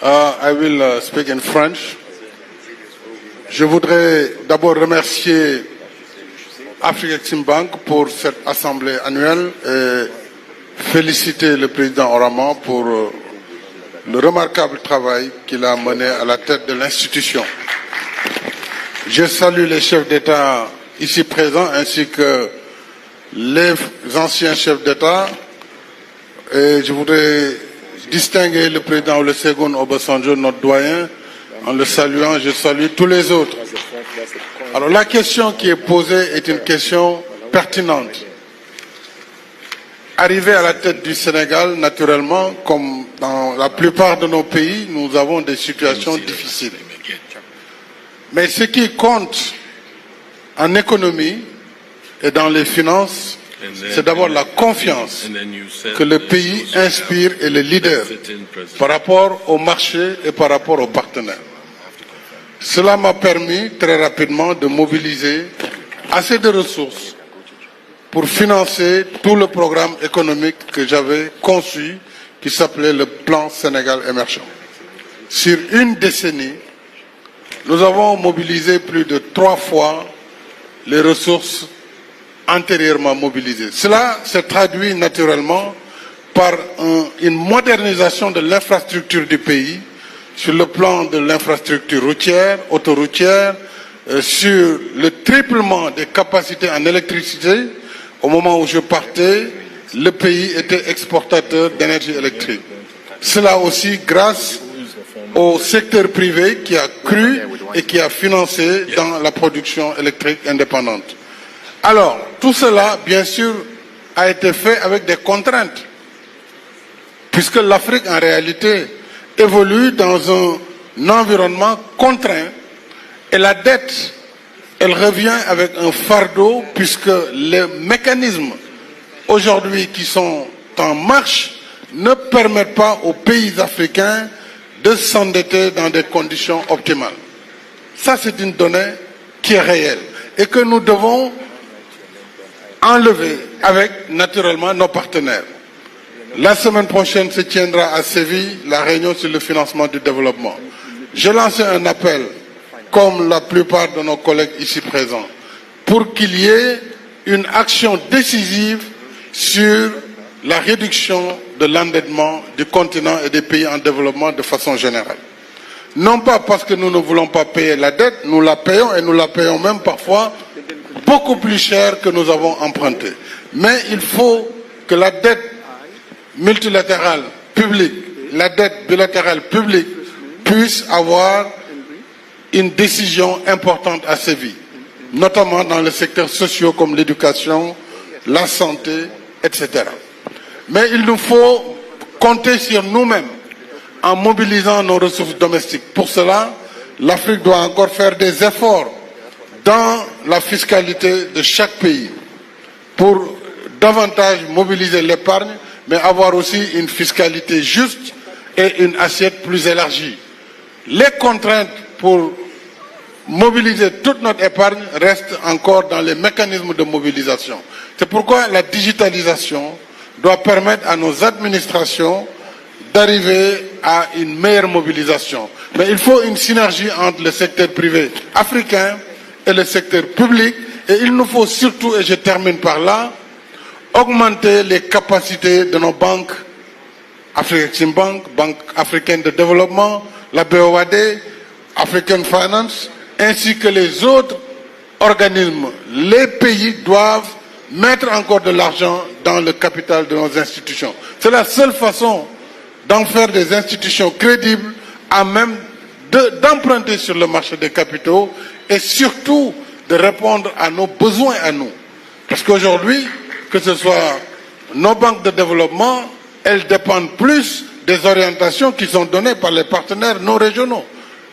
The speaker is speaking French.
I will speak in French. Je voudrais d'abord remercier Afreximbank pour cette assemblée annuelle et féliciter le président Oraman pour le remarquable travail qu'il a mené à la tête de l'institution. Je salue les chefs d'État ici présents ainsi que les anciens chefs d'État et je voudrais distinguer le président Olusegun Obasanjo, notre doyen. En le saluant, je salue tous les autres. Alors la question qui est posée est une question pertinente. Arrivé à la tête du Sénégal, naturellement, comme dans la plupart de nos pays, nous avons des situations difficiles. Mais ce qui compte en économie et dans les finances, c'est d'abord la confiance que le pays inspire et les leaders par rapport au marché et par rapport aux partenaires. Cela m'a permis très rapidement de mobiliser assez de ressources pour financer tout le programme économique que j'avais conçu qui s'appelait le Plan Sénégal émergent. Sur une décennie, nous avons mobilisé plus de 3 fois les ressources antérieurement mobilisées. Cela se traduit naturellement par une modernisation de l'infrastructure du pays sur le plan de l'infrastructure routière, autoroutière, sur le triplement des capacités en électricité. Au moment où je partais, le pays était exportateur d'énergie électrique. Cela aussi grâce au secteur privé qui a cru et qui a financé dans la production électrique indépendante. Alors, tout cela, bien sûr, a été fait avec des contraintes, puisque l'Afrique, en réalité, évolue dans un environnement contraint, et la dette, elle revient avec un fardeau, puisque les mécanismes, aujourd'hui, qui sont en marche, ne permettent pas aux pays africains de s'endetter dans des conditions optimales. Ça, c'est une donnée qui est réelle, et que nous devons enlever avec naturellement nos partenaires. La semaine prochaine se tiendra à Séville la réunion sur le financement du développement. J'ai lancé un appel, comme la plupart de nos collègues ici présents, pour qu'il y ait une action décisive sur la réduction de l'endettement du continent et des pays en développement de façon générale. Non pas parce que nous ne voulons pas payer la dette, nous la payons et nous la payons même parfois beaucoup plus cher que nous avons emprunté. Mais il faut que la dette multilatérale publique, la dette bilatérale publique puisse avoir une décision importante à Séville, notamment dans les secteurs sociaux comme l'éducation, la santé, etc. Mais il nous faut compter sur nous-mêmes en mobilisant nos ressources domestiques. Pour cela, l'Afrique doit encore faire des efforts dans la fiscalité de chaque pays pour davantage mobiliser l'épargne, mais avoir aussi une fiscalité juste et une assiette plus élargie. Les contraintes pour mobiliser toute notre épargne restent encore dans les mécanismes de mobilisation. C'est pourquoi la digitalisation doit permettre à nos administrations d'arriver à une meilleure mobilisation. Mais il faut une synergie entre le secteur privé africain et le secteur public, et il nous faut surtout, et je termine par là, augmenter les capacités de nos banques, Afreximbank, Banque africaine de développement, la BOAD, African Finance, ainsi que les autres organismes. Les pays doivent mettre encore de l'argent dans le capital de nos institutions. C'est la seule façon d'en faire des institutions crédibles, à même d'emprunter sur le marché des capitaux et surtout de répondre à nos besoins à nous. Parce qu'aujourd'hui, que ce soit nos banques de développement, elles dépendent plus des orientations qui sont données par les partenaires non régionaux.